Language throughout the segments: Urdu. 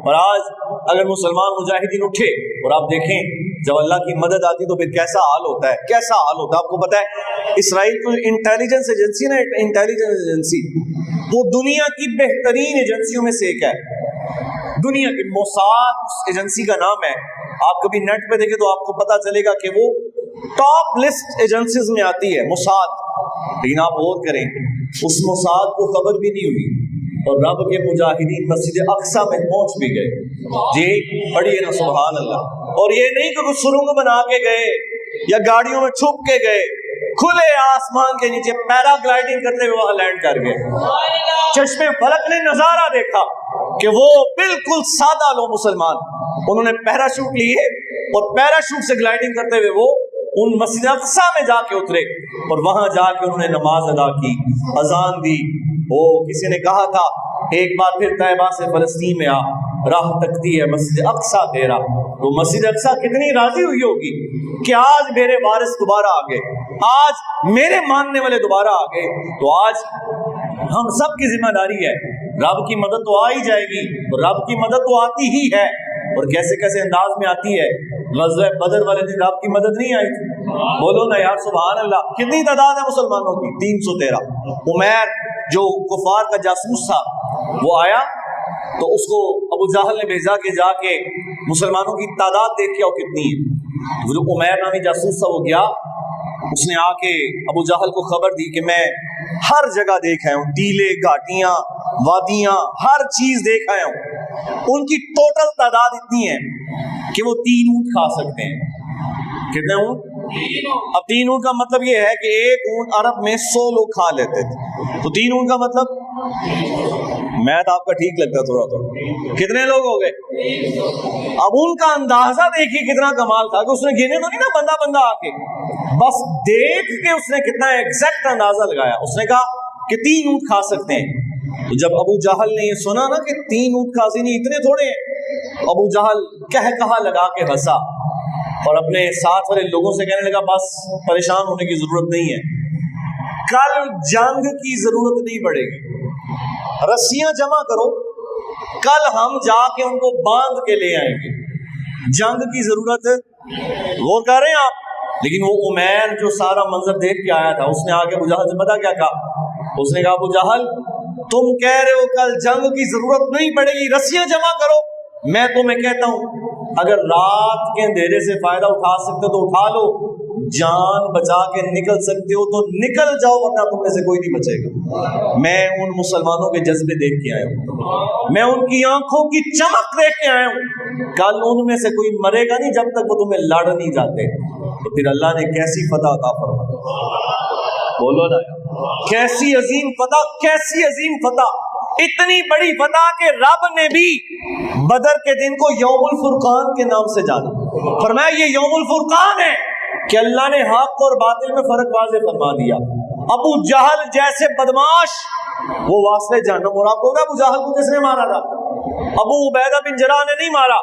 اور آج اگر مسلمان مجاہدین اٹھے اور آپ دیکھیں جب اللہ کی مدد آتی تو پھر کیسا حال ہوتا ہے، کیسا حال ہوتا ہے. آپ کو پتا ہے اسرائیل کی انٹیلیجنس ایجنسی نا، انٹیلیجنس ایجنسی وہ دنیا کی بہترین ایجنسیوں میں سے ایک ہے. دنیا کی موساد اس ایجنسی کا نام ہے. آپ کبھی نیٹ پہ دیکھیں تو آپ کو پتا چلے گا کہ وہ ٹاپ لسٹ ایجنسیز میں آتی ہے موساد. لیکن آپ غور کریں اس موساد کو خبر بھی نہیں ہوئی اور رب کے مجاہدین مسجد اقصی میں پہنچ بھی گئے. جی پڑھیے نا سبحان اللہ. اور یہ نہیں کہ کچھ سرنگ بنا کے گئے یا گاڑیوں میں چھپ کے گئے، کھلے آسمان کے نیچے پیرا گلائڈنگ کرتے ہوئے وہاں لینڈ کر گئے. چشمے فلک نے نظارہ دیکھا کہ وہ بالکل سادہ لو مسلمان انہوں نے پیراشوٹ لیے اور پیراشوٹ سے گلائڈنگ کرتے ہوئے وہ ان مسجد اقصی میں جا کے اترے اور وہاں جا کے انہوں نے نماز ادا کی، اذان دی. وہ کسی نے کہا تھا ایک بار پھر طیبہ سے فلسطین میں آ، راہ تکتی ہے مسجد اقصی تیرا. تو مسجد اقصی کتنی راضی ہوئی ہوگی کہ آج میرے وارث دوبارہ آ گئے، آج میرے ماننے والے دوبارہ آ گئے. تو آج ہم سب کی ذمہ داری ہے، رب کی مدد تو آ ہی جائے گی، رب کی مدد تو آتی ہی ہے. اور کیسے کیسے انداز میں آتی ہے. غزوہ بدر والے دن رب کی مدد نہیں آئی تھی؟ بولو نا یار سبحان اللہ. کتنی تعداد ہے مسلمانوں کی؟ 313. عمیر جو کفار کا جاسوس تھا وہ آیا تو اس کو ابو جہل نے بھیجا کہ جا کے مسلمانوں کی تعداد دیکھ کے آؤ کتنی ہے. وہ جو عمیر نامی جاسوس تھا وہ گیا، اس نے آ کے ابو جہل کو خبر دی کہ میں ہر جگہ دیکھ آیا ہوں، ٹیلے گھاٹیاں وادیاں ہر چیز دیکھ آیا ہوں. ان کی ٹوٹل تعداد اتنی ہے کہ وہ 3 اونٹ کھا سکتے ہیں. کتنے اونٹ؟ اب 3 اونٹ کا مطلب یہ ہے کہ ایک اونٹ عرب میں 100 لوگ کھا لیتے تھے. تو 3 اونٹ کا مطلب میتھ آپ کا ٹھیک لگتا تھوڑا کتنے لوگ ہو گئے؟ اب ان کا اندازہ دیکھیے کتنا کمال تھا کہ اس نے گنے تو نہیں نا بندہ بندہ آ کے، بس دیکھ کے اس نے کتنا ایگزیکٹ اندازہ لگایا. اس نے کہا کہ 3 اونٹ کھا سکتے ہیں. تو جب ابو جہل نے یہ سنا نا کہ 3 اونٹ کھاسی نہیں اتنے تھوڑے ہیں، ابو جہل کہا لگا کے ہنسا اور اپنے ساتھ والے لوگوں سے کہنے لگا بس پریشان ہونے کی ضرورت نہیں ہے، کل جنگ کی ضرورت نہیں پڑے گی، رسیاں جمع کرو، کل ہم جا کے ان کو باندھ کے لے آئیں گے، جنگ کی ضرورت. غور کر رہے ہیں آپ؟ لیکن وہ عمیر جو سارا منظر دیکھ کے آیا تھا اس نے آگے ابو جہل سے پتا کیا کہا؟ اس نے کہا ابو جہل تم کہہ رہے ہو کل جنگ کی ضرورت نہیں پڑے گی، رسیاں جمع کرو. میں تمہیں کہتا ہوں اگر رات کے اندھیرے سے فائدہ اٹھا سکتے تو اٹھا لو، جان بچا کے نکل سکتے ہو تو نکل جاؤ ورنہ تم میں سے کوئی نہیں بچے گا. میں ان مسلمانوں کے جذبے دیکھ کے آیا ہوں، میں ان کی آنکھوں کی چمک دیکھ کے آیا ہوں. کل ان میں سے کوئی مرے گا نہیں جب تک وہ تمہیں لڑ نہیں جاتے. تو پھر اللہ نے کیسی فتح عطا فرمائی، بولو نا کیسی عظیم فتح، کیسی عظیم فتح، اتنی بڑی فتح کہ رب نے بھی بدر کے دن کو یوم الفرقان کے نام سے جانا. فرمایا یہ یوم الفرقان ہے کہ اللہ نے حق اور باطل میں فرق واضح فرما دیا. ابو جہل جیسے بدماش وہ واسطے جہنم. اور آپ کو ابو جہل کو کس نے مارا تھا؟ ابو عبیدہ بن جراح نے نہیں مارا،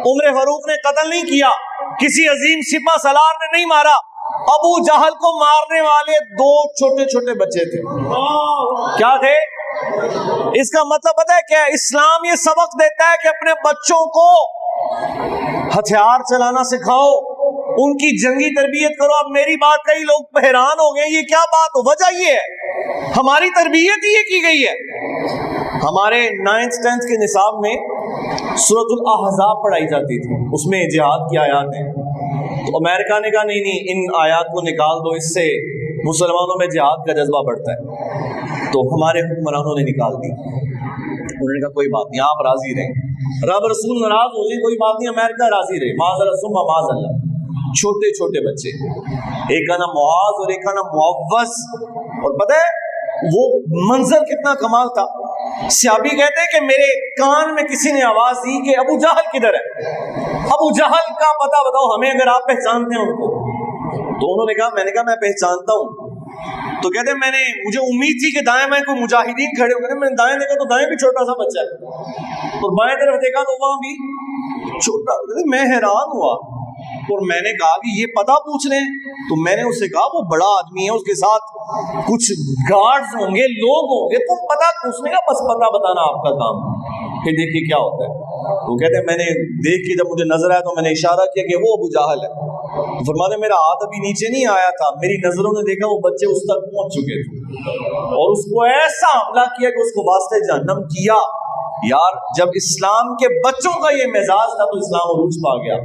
عمر فاروق نے قتل نہیں کیا، کسی عظیم سپہ سالار نے نہیں مارا. ابو جہل کو مارنے والے 2 چھوٹے چھوٹے بچے تھے. کیا تھے؟ اس کا مطلب پتہ ہے کیا ہے؟ اسلام یہ سبق دیتا ہے کہ اپنے بچوں کو ہتھیار چلانا سکھاؤ، ان کی جنگی تربیت کرو. اب میری بات کئی لوگ حیران ہو گئے یہ کیا بات ہو؟ وجہ یہ ہے ہماری تربیت ہی یہ کی گئی ہے. ہمارے 9th 10th کے نصاب میں سورۃ الاحزاب پڑھائی جاتی تھی، اس میں جہاد کی آیات ہیں. تو امریکہ نے کہا نہیں ان آیات کو نکال دو، اس سے مسلمانوں میں جہاد کا جذبہ بڑھتا ہے. تو ہمارے حکمرانوں نے نکال دی. انہوں نے کہا کوئی بات نہیں آپ راضی رہیں، رب رسول ناراض ہو جائے کوئی بات نہیں، امریکہ راضی رہے. معاذ اللہ ثم معاذ اللہ. چھوٹے چھوٹے بچے، ایک کا نام معاذ اور ایک کا نام معوذ. اور پتہ ہے وہ منظر کتنا کمال تھا. صحابی کہتے ہیں کہ میرے کان میں کسی نے آواز دی کہ ابو جہل کدھر ہے؟ ابو جہل کا پتہ بتاؤ ہمیں اگر آپ پہچانتے ہیں ان کو. تو انہوں نے کہا میں نے کہا میں پہچانتا ہوں. تو کہتے ہیں مجھے امید تھی کہ دائیں بائیں کوئی مجاہدین کھڑے ہو گئے. میں نے دائیں دیکھا تو دائیں بھی چھوٹا سا بچہ ہے اور بائیں طرف دیکھا تو وہاں بھی چھوٹا. میں حیران ہوا اور میں نے کہا کہ یہ پتہ پوچھ رہے ہیں؟ تو میں نے اس سے کہا وہ بڑا آدمی ہے، اس کے ساتھ کچھ گارڈز ہوں گے، لوگ ہوں گے، تو پتہ پوچھنے کا بس پتہ بتانا آپ کا کام. پھر دیکھیے کیا ہوتا ہے، وہ کہتے ہیں میں نے دیکھ کے جب مجھے نظر آیا تو میں نے اشارہ کیا کہ وہ ابو جہل ہے. فرماتے ہیں میرا ہاتھ ابھی نیچے نہیں آیا تھا، میری نظروں نے دیکھا وہ بچے اس تک پہنچ چکے تھے اور اس کو ایسا حملہ کیا کہ اس کو واسطے جہنم کیا. یار جب اسلام کے بچوں کا یہ مزاج تھا تو اسلام عروج پا گیا.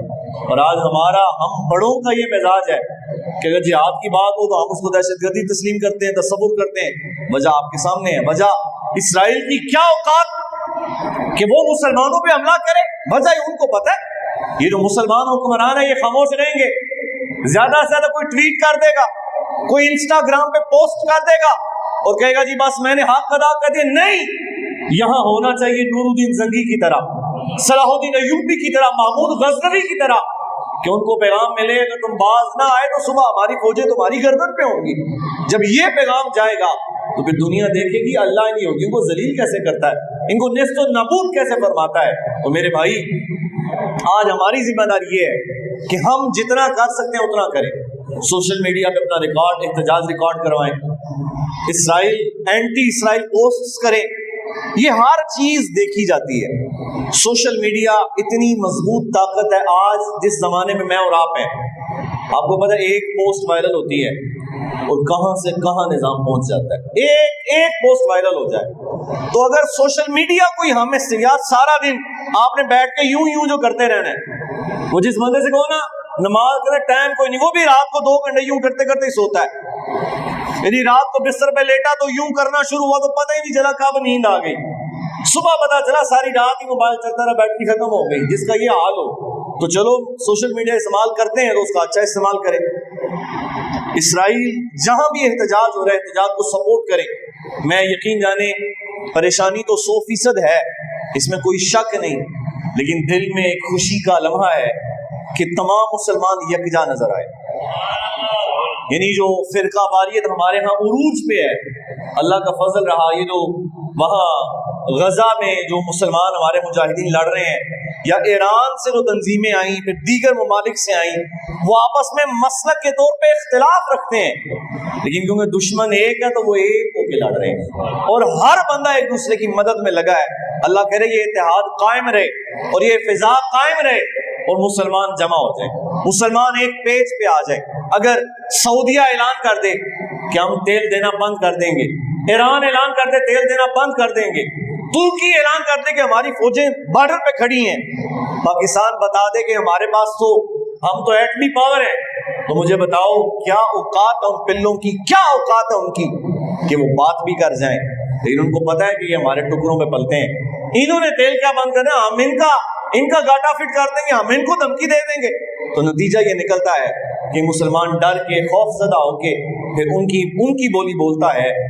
اور آج ہم بڑوں کا یہ مزاج ہے کہ اگر جہاد کی بات ہو تو ہم اس کو دہشت گردی تسلیم کرتے ہیں، تصور کرتے ہیں. وجہ آپ کے سامنے ہے. وجہ اسرائیل کی کیا اوقات کہ وہ مسلمانوں پہ حملہ کرے، وجہ ان کو پتہ ہے یہ جو مسلمان حکمران ہیں یہ خاموش رہیں گے. زیادہ سے زیادہ کوئی ٹویٹ کر دے گا، کوئی انسٹاگرام پہ پوسٹ کر دے گا اور کہے گا جی بس میں نے حق ادا کر دیا. نہیں، یہاں ہونا چاہیے نور الدین زنگی کی طرح، صلاح الدین ایوبی کی طرح، محمود غزنوی کی طرح، کہ ان کو پیغام ملے اگر تم باز نہ آئے تو صبح ہماری فوجیں تمہاری گردن پہ ہوں گی. جب یہ پیغام جائے گا تو پھر دنیا دیکھے گی اللہ نہیں ہوگی، ان کو ذلیل کیسے کرتا ہے، ان کو نیست و نابود کیسے فرماتا ہے. تو میرے بھائی آج ہماری ذمہ داری یہ ہے کہ ہم جتنا کر سکتے ہیں اتنا کریں. سوشل میڈیا پہ اپنا ریکارڈ، احتجاج ریکارڈ کروائیں، اسرائیل اینٹی اسرائیل پوسٹس کریں. یہ ہر چیز دیکھی جاتی ہے. سوشل میڈیا اتنی مضبوط طاقت ہے آج جس زمانے میں میں اور آپ ہیں. آپ کو پتہ ہے ایک پوسٹ وائرل ہوتی ہے اور کہاں سے کہاں نظام پہنچ جاتا ہے. ایک پوسٹ وائرل ہو جائے تو اگر سوشل میڈیا کوئی ہمیں سیاست سارا دن آپ نے بیٹھ کے یوں جو کرتے رہنا ہے، وہ جس بندے سے کہو نا نماز کا ٹائم کوئی نہیں، وہ بھی رات کو 2 گھنٹے یوں کرتے کرتے ہی سوتا ہے. یعنی رات کو بستر پہ لیٹا تو یوں کرنا شروع ہوا تو پتہ ہی نہیں چلا کب نیند آ گئی. صبح پتا چلا ساری رات ہی موبائل چلتا رہا، بیٹری ختم ہو گئی. جس کا یہ حال ہو تو چلو سوشل میڈیا استعمال کرتے ہیں تو اس کا اچھا استعمال کریں. اسرائیل جہاں بھی احتجاج ہو رہا ہے احتجاج کو سپورٹ کریں. میں یقین جانے پریشانی تو 100% ہے، اس میں کوئی شک نہیں، لیکن دل میں ایک خوشی کا لمحہ ہے کہ تمام مسلمان یکجا نظر آئے. یعنی جو فرقہ واریت ہمارے ہاں عروج پہ ہے، اللہ کا فضل رہا یہ جو وہاں غزہ میں جو مسلمان ہمارے مجاہدین لڑ رہے ہیں، یا ایران سے جو تنظیمیں آئیں، پھر دیگر ممالک سے آئیں، وہ آپس میں مسلک کے طور پہ اختلاف رکھتے ہیں، لیکن کیونکہ دشمن ایک ہے تو وہ ایک ہو کے لڑ رہے ہیں اور ہر بندہ ایک دوسرے کی مدد میں لگا ہے. اللہ کرے یہ اتحاد قائم رہے اور یہ فضا قائم رہے اور مسلمان جمع ہو جائیں، مسلمان ایک پیج پہ آ جائیں. اگر سعودیہ اعلان کر دے کہ ہم تیل دینا بند کر دیں گے، ایران اعلان کر دے تیل دینا بند کر دیں گے، ترکی اعلان کر دے کہ ہماری فوجیں بارڈر پہ کھڑی ہیں، پاکستان بتا دے کہ ہمارے پاس تو ہم تو ایٹمی پاور ہیں، تو مجھے بتاؤ کیا اوقات ہے ان پلوں کی، کیا اوقات ہے ان کی کہ وہ بات بھی کر جائیں. لیکن ان کو پتا ہے کہ یہ ہمارے ٹکڑوں پہ پلتے ہیں. انہوں نے تیل کیا بند کرنا، ہم ان کا گاٹا فٹ کر دیں گے، ہم ان کو دھمکی دے دیں گے. تو نتیجہ یہ نکلتا ہے کہ مسلمان ڈر کے خوف زدہ ہو کے پھر ان کی بولی بولتا ہے.